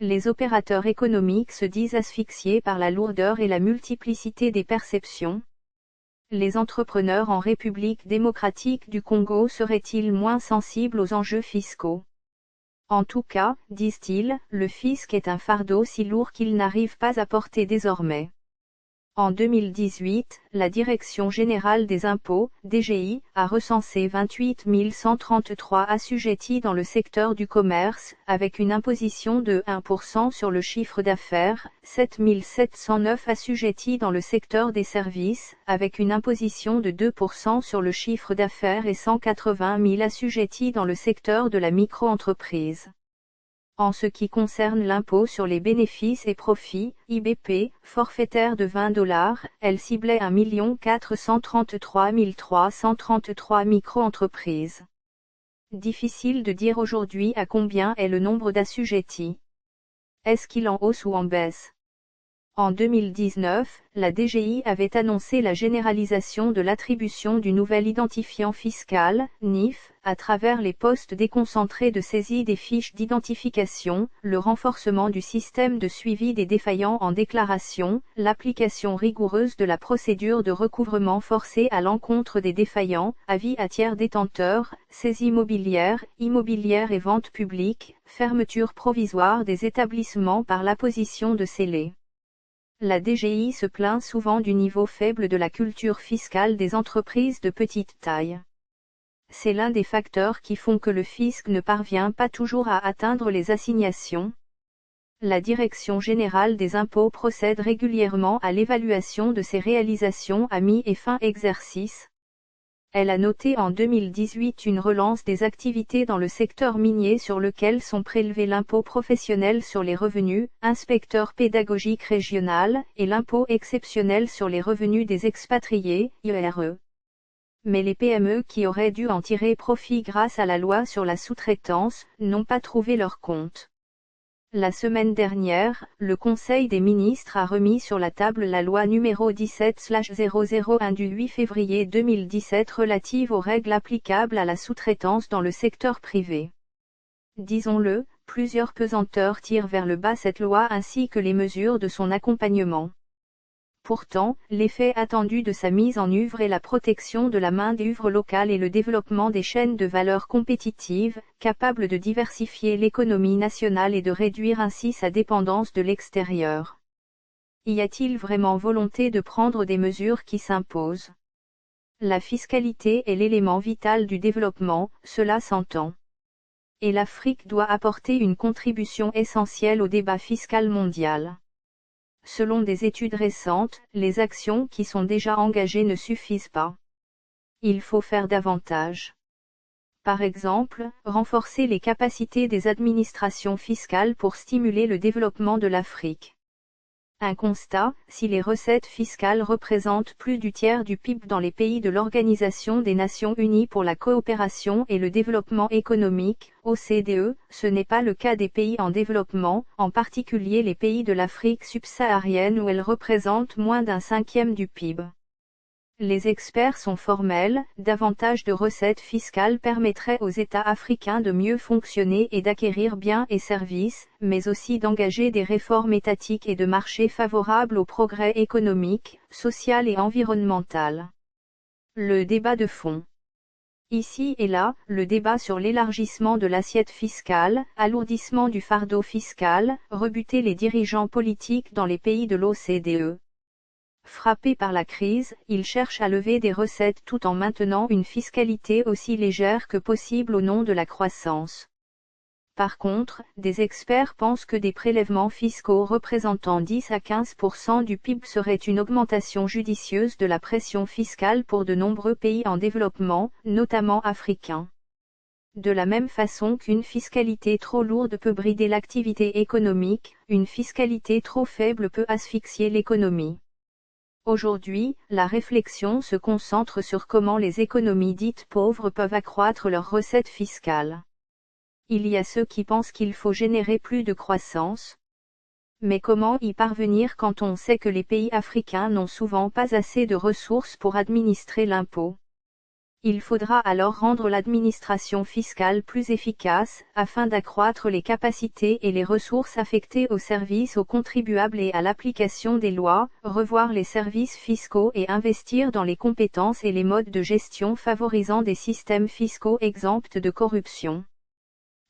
les opérateurs économiques se disent asphyxiés par la lourdeur et la multiplicité des perceptions. Les entrepreneurs en République démocratique du Congo seraient-ils moins sensibles aux enjeux fiscaux? En tout cas, disent-ils, le fisc est un fardeau si lourd qu'il n'arrive pas à porter désormais. En 2018, la Direction générale des impôts, DGI, a recensé 28 133 assujettis dans le secteur du commerce, avec une imposition de 1% sur le chiffre d'affaires, 7 709 assujettis dans le secteur des services, avec une imposition de 2% sur le chiffre d'affaires et 180 000 assujettis dans le secteur de la micro-entreprise. En ce qui concerne l'impôt sur les bénéfices et profits, IBP, forfaitaire de $20, elle ciblait 1 433 333 micro-entreprises. Difficile de dire aujourd'hui à combien est le nombre d'assujettis. Est-ce qu'il en hausse ou en baisse? En 2019, la DGI avait annoncé la généralisation de l'attribution du nouvel identifiant fiscal, NIF, à travers les postes déconcentrés de saisie des fiches d'identification, le renforcement du système de suivi des défaillants en déclaration, l'application rigoureuse de la procédure de recouvrement forcé à l'encontre des défaillants, avis à tiers détenteurs, saisie immobilière et vente publique, fermeture provisoire des établissements par l'apposition de scellés. La DGI se plaint souvent du niveau faible de la culture fiscale des entreprises de petite taille. C'est l'un des facteurs qui font que le fisc ne parvient pas toujours à atteindre les assignations. La Direction générale des impôts procède régulièrement à l'évaluation de ses réalisations à mi- et fin exercice. Elle a noté en 2018 une relance des activités dans le secteur minier sur lequel sont prélevés l'impôt professionnel sur les revenus, inspecteur pédagogique régional, et l'impôt exceptionnel sur les revenus des expatriés, IERE. Mais les PME qui auraient dû en tirer profit grâce à la loi sur la sous-traitance, n'ont pas trouvé leur compte. La semaine dernière, le Conseil des ministres a remis sur la table la loi numéro 17/001 du 8 février 2017 relative aux règles applicables à la sous-traitance dans le secteur privé. Disons-le, plusieurs pesanteurs tirent vers le bas cette loi ainsi que les mesures de son accompagnement. Pourtant, l'effet attendu de sa mise en œuvre est la protection de la main-d'œuvre locale et le développement des chaînes de valeur compétitives, capables de diversifier l'économie nationale et de réduire ainsi sa dépendance de l'extérieur. Y a-t-il vraiment volonté de prendre des mesures qui s'imposent? La fiscalité est l'élément vital du développement, cela s'entend. Et l'Afrique doit apporter une contribution essentielle au débat fiscal mondial. Selon des études récentes, les actions qui sont déjà engagées ne suffisent pas. Il faut faire davantage. Par exemple, renforcer les capacités des administrations fiscales pour stimuler le développement de l'Afrique. Un constat, si les recettes fiscales représentent plus du tiers du PIB dans les pays de l'Organisation des Nations Unies pour la coopération et le développement économique, OCDE, ce n'est pas le cas des pays en développement, en particulier les pays de l'Afrique subsaharienne où elles représentent moins d'un cinquième du PIB. Les experts sont formels, davantage de recettes fiscales permettraient aux États africains de mieux fonctionner et d'acquérir biens et services, mais aussi d'engager des réformes étatiques et de marchés favorables au progrès économique, social et environnemental. Le débat de fond. Ici et là, le débat sur l'élargissement de l'assiette fiscale, alourdissement du fardeau fiscal, rebuter les dirigeants politiques dans les pays de l'OCDE. Frappés par la crise, ils cherchent à lever des recettes tout en maintenant une fiscalité aussi légère que possible au nom de la croissance. Par contre, des experts pensent que des prélèvements fiscaux représentant 10 à 15% du PIB seraient une augmentation judicieuse de la pression fiscale pour de nombreux pays en développement, notamment africains. De la même façon qu'une fiscalité trop lourde peut brider l'activité économique, une fiscalité trop faible peut asphyxier l'économie. Aujourd'hui, la réflexion se concentre sur comment les économies dites pauvres peuvent accroître leurs recettes fiscales. Il y a ceux qui pensent qu'il faut générer plus de croissance. Mais comment y parvenir quand on sait que les pays africains n'ont souvent pas assez de ressources pour administrer l'impôt? Il faudra alors rendre l'administration fiscale plus efficace, afin d'accroître les capacités et les ressources affectées aux services aux contribuables et à l'application des lois, revoir les services fiscaux et investir dans les compétences et les modes de gestion favorisant des systèmes fiscaux exempts de corruption.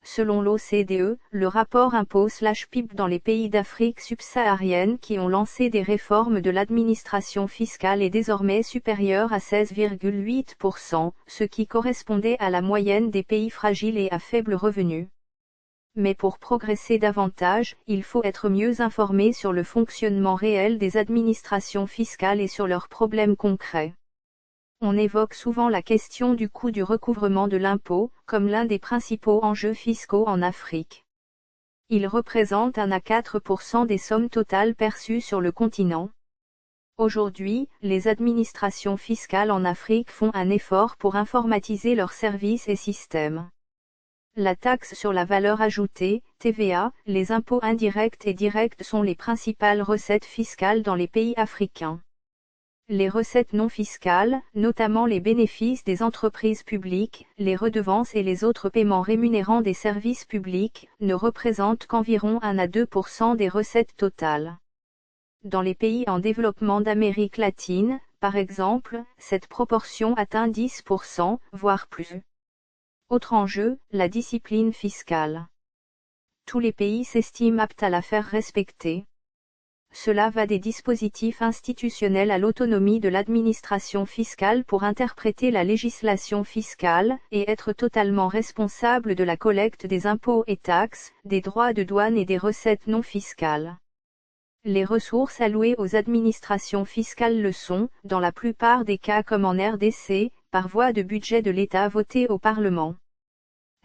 Selon l'OCDE, le rapport impôt/PIB dans les pays d'Afrique subsaharienne qui ont lancé des réformes de l'administration fiscale est désormais supérieur à 16,8%, ce qui correspondait à la moyenne des pays fragiles et à faible revenu. Mais pour progresser davantage, il faut être mieux informé sur le fonctionnement réel des administrations fiscales et sur leurs problèmes concrets. On évoque souvent la question du coût du recouvrement de l'impôt, comme l'un des principaux enjeux fiscaux en Afrique. Il représente 1 à 4% des sommes totales perçues sur le continent. Aujourd'hui, les administrations fiscales en Afrique font un effort pour informatiser leurs services et systèmes. La taxe sur la valeur ajoutée, TVA, les impôts indirects et directs sont les principales recettes fiscales dans les pays africains. Les recettes non fiscales, notamment les bénéfices des entreprises publiques, les redevances et les autres paiements rémunérant des services publics, ne représentent qu'environ 1 à 2% des recettes totales. Dans les pays en développement d'Amérique latine, par exemple, cette proportion atteint 10%, voire plus. Autre enjeu, la discipline fiscale. Tous les pays s'estiment aptes à la faire respecter. Cela va des dispositifs institutionnels à l'autonomie de l'administration fiscale pour interpréter la législation fiscale, et être totalement responsable de la collecte des impôts et taxes, des droits de douane et des recettes non fiscales. Les ressources allouées aux administrations fiscales le sont, dans la plupart des cas comme en RDC, par voie de budget de l'État voté au Parlement.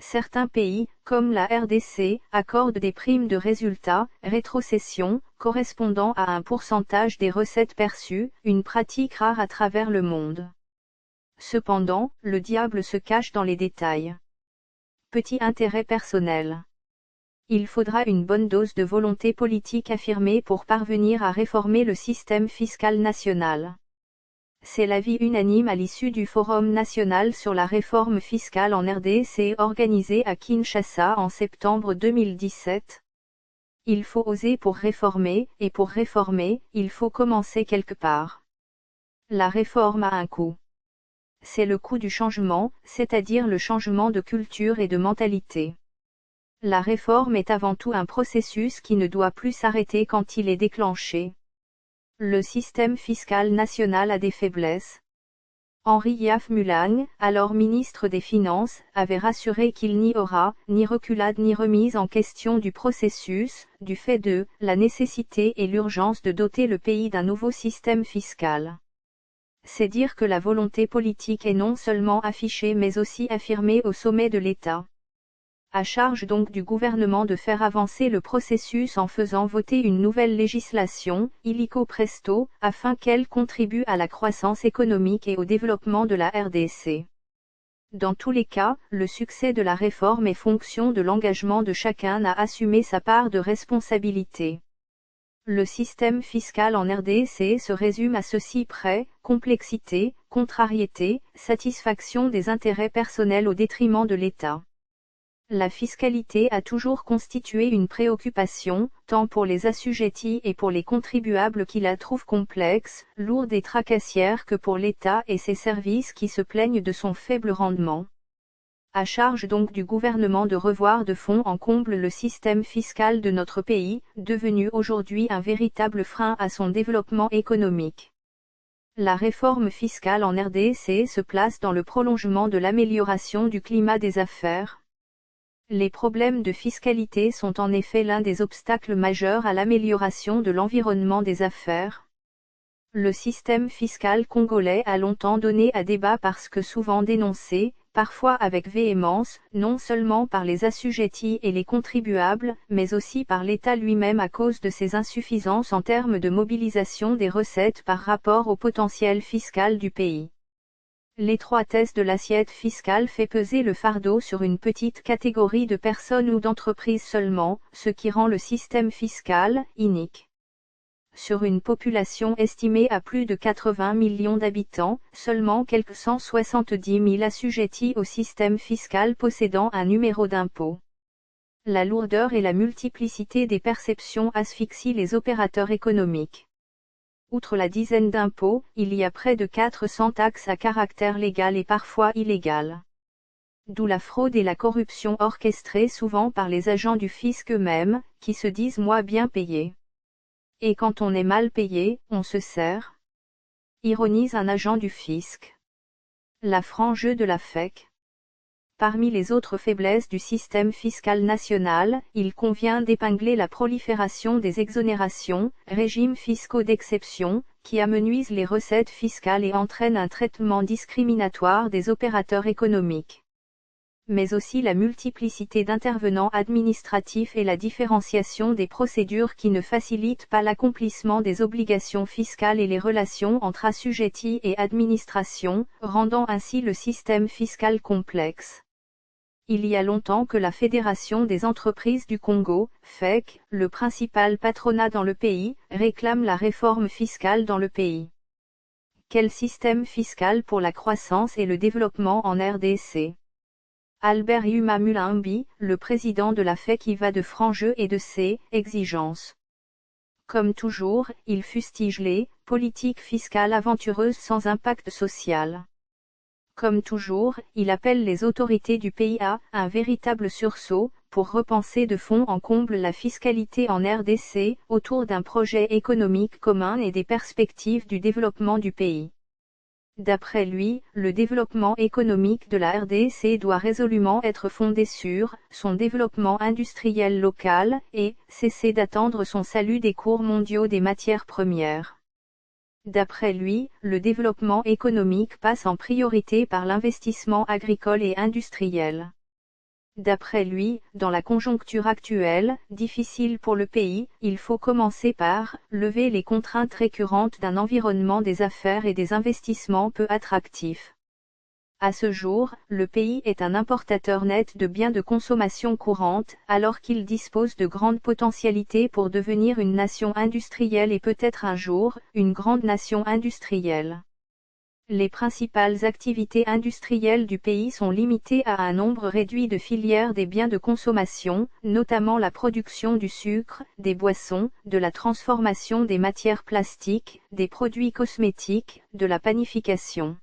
Certains pays, comme la RDC, accordent des primes de résultat, rétrocession, correspondant à un pourcentage des recettes perçues, une pratique rare à travers le monde. Cependant, le diable se cache dans les détails. Petit intérêt personnel. Il faudra une bonne dose de volonté politique affirmée pour parvenir à réformer le système fiscal national. C'est l'avis unanime à l'issue du Forum national sur la réforme fiscale en RDC organisé à Kinshasa en septembre 2017. Il faut oser pour réformer, et pour réformer, il faut commencer quelque part. La réforme a un coût. C'est le coût du changement, c'est-à-dire le changement de culture et de mentalité. La réforme est avant tout un processus qui ne doit plus s'arrêter quand il est déclenché. Le système fiscal national a des faiblesses. Henri Yaf Mulang, alors ministre des Finances, avait rassuré qu'il n'y aura ni reculade ni remise en question du processus, du fait de la nécessité et l'urgence de doter le pays d'un nouveau système fiscal. C'est dire que la volonté politique est non seulement affichée mais aussi affirmée au sommet de l'État. À charge donc du gouvernement de faire avancer le processus en faisant voter une nouvelle législation, illico presto, afin qu'elle contribue à la croissance économique et au développement de la RDC. Dans tous les cas, le succès de la réforme est fonction de l'engagement de chacun à assumer sa part de responsabilité. Le système fiscal en RDC se résume à ceci près: complexité, contrariété, satisfaction des intérêts personnels au détriment de l'État. La fiscalité a toujours constitué une préoccupation, tant pour les assujettis et pour les contribuables qui la trouvent complexe, lourde et tracassière que pour l'État et ses services qui se plaignent de son faible rendement. À charge donc du gouvernement de revoir de fond en comble le système fiscal de notre pays, devenu aujourd'hui un véritable frein à son développement économique. La réforme fiscale en RDC se place dans le prolongement de l'amélioration du climat des affaires. Les problèmes de fiscalité sont en effet l'un des obstacles majeurs à l'amélioration de l'environnement des affaires. Le système fiscal congolais a longtemps donné à débat parce que souvent dénoncé, parfois avec véhémence, non seulement par les assujettis et les contribuables, mais aussi par l'État lui-même à cause de ses insuffisances en termes de mobilisation des recettes par rapport au potentiel fiscal du pays. L'étroitesse de l'assiette fiscale fait peser le fardeau sur une petite catégorie de personnes ou d'entreprises seulement, ce qui rend le système fiscal inique. sur une population estimée à plus de 80 millions d'habitants, seulement quelques 170 000 assujettis au système fiscal possédant un numéro d'impôt. La lourdeur et la multiplicité des perceptions asphyxient les opérateurs économiques. Outre la dizaine d'impôts, il y a près de 400 taxes à caractère légal et parfois illégal. D'où la fraude et la corruption orchestrées souvent par les agents du fisc eux-mêmes, qui se disent moins bien payés. Et quand on est mal payé, on se sert, ironise un agent du fisc. La franc jeu de la FEC. Parmi les autres faiblesses du système fiscal national, il convient d'épingler la prolifération des exonérations, régimes fiscaux d'exception, qui amenuisent les recettes fiscales et entraînent un traitement discriminatoire des opérateurs économiques. Mais aussi la multiplicité d'intervenants administratifs et la différenciation des procédures qui ne facilitent pas l'accomplissement des obligations fiscales et les relations entre assujettis et administration, rendant ainsi le système fiscal complexe. Il y a longtemps que la Fédération des entreprises du Congo, FEC, le principal patronat dans le pays, réclame la réforme fiscale dans le pays. Quel système fiscal pour la croissance et le développement en RDC? Albert Yuma Mulimbi, le président de la FEC, y va de francs jeux et de ses exigences. Comme toujours, il fustige les politiques fiscales aventureuses sans impact social. Comme toujours, il appelle les autorités du pays à un véritable sursaut, pour repenser de fond en comble la fiscalité en RDC, autour d'un projet économique commun et des perspectives du développement du pays. D'après lui, le développement économique de la RDC doit résolument être fondé sur son développement industriel local et cesser d'attendre son salut des cours mondiaux des matières premières. D'après lui, le développement économique passe en priorité par l'investissement agricole et industriel. D'après lui, dans la conjoncture actuelle, difficile pour le pays, il faut commencer par lever les contraintes récurrentes d'un environnement des affaires et des investissements peu attractifs. À ce jour, le pays est un importateur net de biens de consommation courante, alors qu'il dispose de grandes potentialités pour devenir une nation industrielle et peut-être un jour, une grande nation industrielle. Les principales activités industrielles du pays sont limitées à un nombre réduit de filières des biens de consommation, notamment la production du sucre, des boissons, de la transformation des matières plastiques, des produits cosmétiques, de la panification.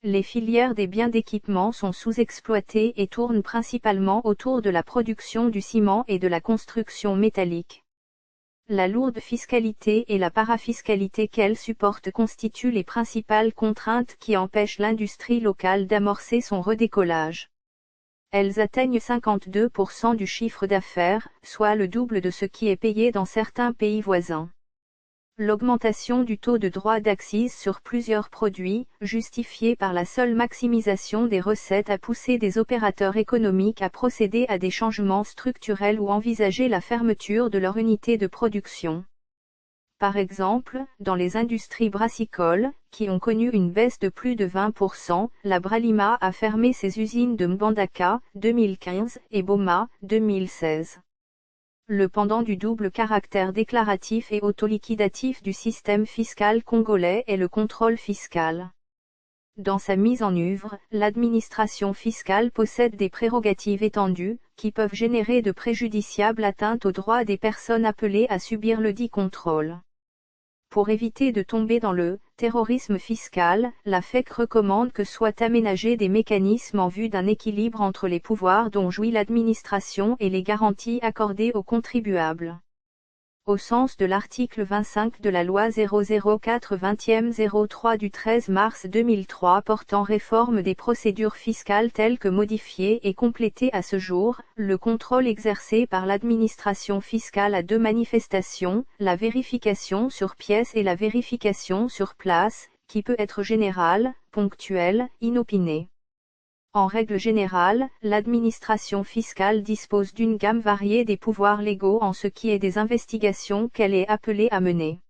Les filières des biens d'équipement sont sous-exploitées et tournent principalement autour de la production du ciment et de la construction métallique. La lourde fiscalité et la parafiscalité qu'elle supporte constituent les principales contraintes qui empêchent l'industrie locale d'amorcer son redécollage. Elles atteignent 52% du chiffre d'affaires, soit le double de ce qui est payé dans certains pays voisins. L'augmentation du taux de droit d'accise sur plusieurs produits, justifiée par la seule maximisation des recettes, a poussé des opérateurs économiques à procéder à des changements structurels ou envisager la fermeture de leur unité de production. Par exemple, dans les industries brassicoles, qui ont connu une baisse de plus de 20%, la Bralima a fermé ses usines de Mbandaka, 2015, et Boma, 2016. Le pendant du double caractère déclaratif et autoliquidatif du système fiscal congolais est le contrôle fiscal. Dans sa mise en œuvre, l'administration fiscale possède des prérogatives étendues, qui peuvent générer de préjudiciables atteintes aux droits des personnes appelées à subir le dit contrôle. Pour éviter de tomber dans le terrorisme fiscal, la FEC recommande que soient aménagés des mécanismes en vue d'un équilibre entre les pouvoirs dont jouit l'administration et les garanties accordées aux contribuables. Au sens de l'article 25 de la loi 004-20-03 du 13 mars 2003 portant réforme des procédures fiscales telles que modifiées et complétées à ce jour, le contrôle exercé par l'administration fiscale a deux manifestations, la vérification sur pièce et la vérification sur place, qui peut être générale, ponctuelle, inopinée. En règle générale, l'administration fiscale dispose d'une gamme variée des pouvoirs légaux en ce qui est des investigations qu'elle est appelée à mener.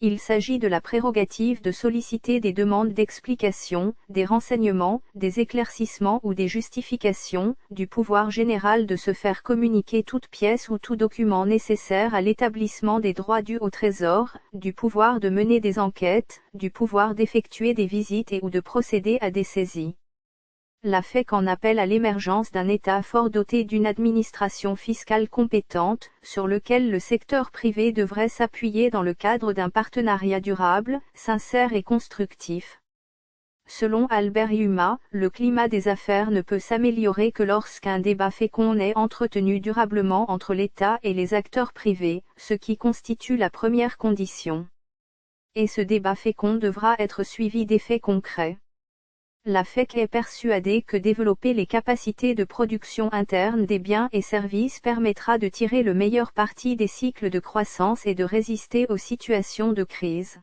Il s'agit de la prérogative de solliciter des demandes d'explications, des renseignements, des éclaircissements ou des justifications, du pouvoir général de se faire communiquer toute pièce ou tout document nécessaire à l'établissement des droits dus au Trésor, du pouvoir de mener des enquêtes, du pouvoir d'effectuer des visites et ou de procéder à des saisies. La FEC en appelle à l'émergence d'un État fort doté d'une administration fiscale compétente, sur lequel le secteur privé devrait s'appuyer dans le cadre d'un partenariat durable, sincère et constructif. Selon Albert Yuma, le climat des affaires ne peut s'améliorer que lorsqu'un débat fécond est entretenu durablement entre l'État et les acteurs privés, ce qui constitue la première condition. Et ce débat fécond devra être suivi d'effets concrets. La FEC est persuadée que développer les capacités de production interne des biens et services permettra de tirer le meilleur parti des cycles de croissance et de résister aux situations de crise.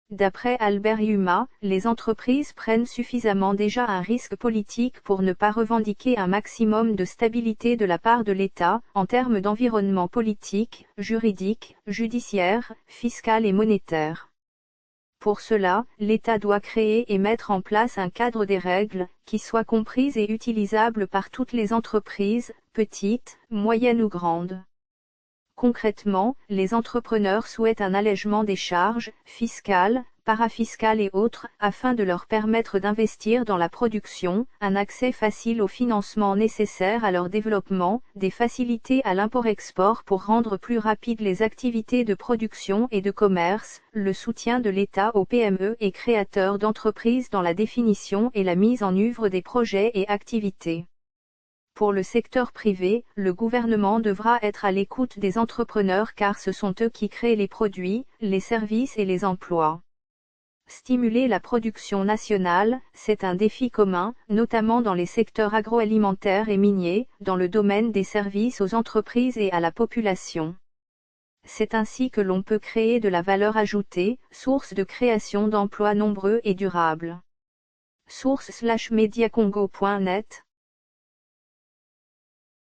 D'après Albert Yuma, les entreprises prennent suffisamment déjà un risque politique pour ne pas revendiquer un maximum de stabilité de la part de l'État, en termes d'environnement politique, juridique, judiciaire, fiscal et monétaire. Pour cela, l'État doit créer et mettre en place un cadre des règles, qui soient comprises et utilisables par toutes les entreprises, petites, moyennes ou grandes. Concrètement, les entrepreneurs souhaitent un allègement des charges, fiscales, parafiscales et autres, afin de leur permettre d'investir dans la production, un accès facile au financement nécessaire à leur développement, des facilités à l'import-export pour rendre plus rapides les activités de production et de commerce, le soutien de l'État aux PME et créateurs d'entreprises dans la définition et la mise en œuvre des projets et activités. Pour le secteur privé, le gouvernement devra être à l'écoute des entrepreneurs car ce sont eux qui créent les produits, les services et les emplois. Stimuler la production nationale, c'est un défi commun, notamment dans les secteurs agroalimentaires et miniers, dans le domaine des services aux entreprises et à la population. C'est ainsi que l'on peut créer de la valeur ajoutée, source de création d'emplois nombreux et durables. Source /mediacongo.net